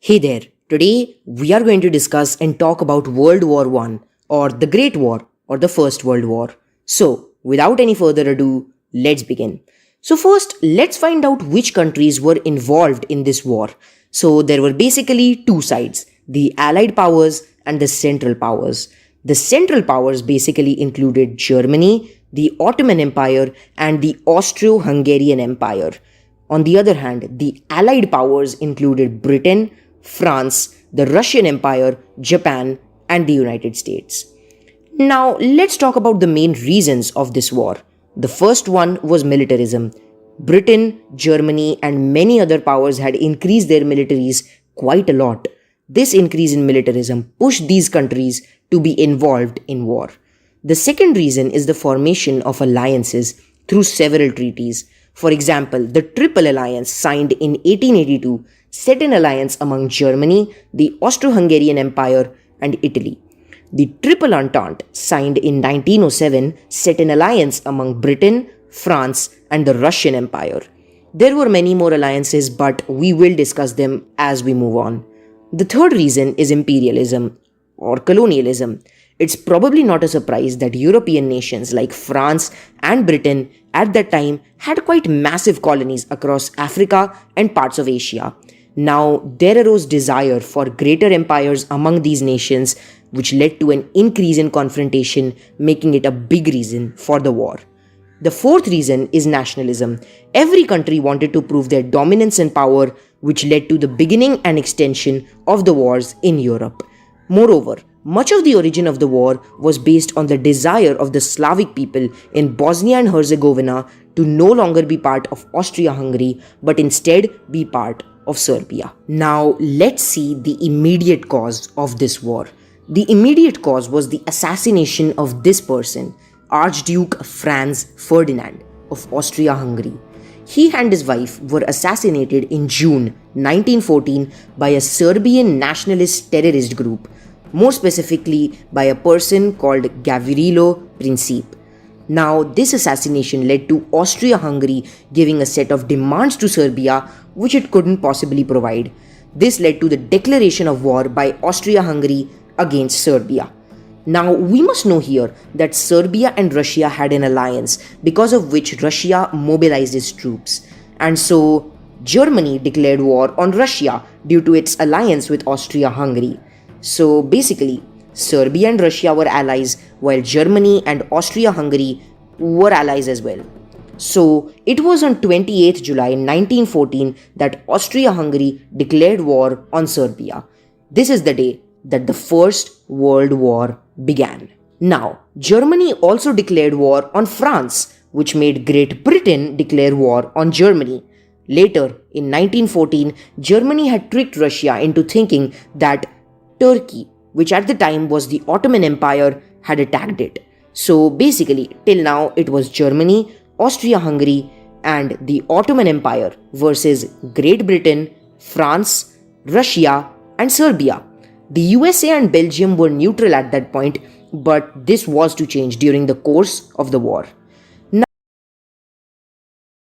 Hey there, today we are going to discuss and talk about World War One, or the Great War, or the First World War. So, without any further ado, let's begin. So, first, let's find out which countries were involved in this war. So, there were basically two sides, the Allied powers and the Central powers. The Central powers basically included Germany, the Ottoman Empire, and the Austro Hungarian Empire. On the other hand, the Allied powers included Britain, France, the Russian Empire, Japan, and the United States. Now, let's talk about the main reasons of this war. The first one was militarism. Britain, Germany, and many other powers had increased their militaries quite a lot. This increase in militarism pushed these countries to be involved in war. The second reason is the formation of alliances through several treaties. For example, the Triple Alliance signed in 1882 set an alliance among Germany, the Austro-Hungarian Empire, and Italy. The Triple Entente signed in 1907 set an alliance among Britain, France, and the Russian Empire. There were many more alliances, but we will discuss them as we move on. The third reason is imperialism or colonialism. It's probably not a surprise that European nations like France and Britain at that time had quite massive colonies across Africa and parts of Asia. Now, there arose desire for greater empires among these nations, which led to an increase in confrontation, making it a big reason for the war. The fourth reason is nationalism. Every country wanted to prove their dominance and power, which led to the beginning and extension of the wars in Europe. Moreover, much of the origin of the war was based on the desire of the Slavic people in Bosnia and Herzegovina to no longer be part of Austria-Hungary, but instead be part of Serbia. Now, let's see the immediate cause of this war. The immediate cause was the assassination of this person, Archduke Franz Ferdinand of Austria-Hungary. He and his wife were assassinated in June 1914 by a Serbian nationalist terrorist group, more specifically by a person called Gavrilo Princip. Now, this assassination led to Austria-Hungary giving a set of demands to Serbia which it couldn't possibly provide. This led to the declaration of war by Austria-Hungary against Serbia. Now, we must know here that Serbia and Russia had an alliance, because of which Russia mobilized its troops. And so, Germany declared war on Russia due to its alliance with Austria-Hungary. So, basically, Serbia and Russia were allies, while Germany and Austria-Hungary were allies as well. So, it was on 28th July 1914 that Austria-Hungary declared war on Serbia. This is the day that the First World War began. Now, Germany also declared war on France, which made Great Britain declare war on Germany. Later, in 1914, Germany had tricked Russia into thinking that Turkey, which at the time was the Ottoman Empire, had attacked it. So basically, till now it was Germany, Austria-Hungary, and the Ottoman Empire versus Great Britain, France, Russia, and Serbia. The USA and Belgium were neutral at that point, but this was to change during the course of the war.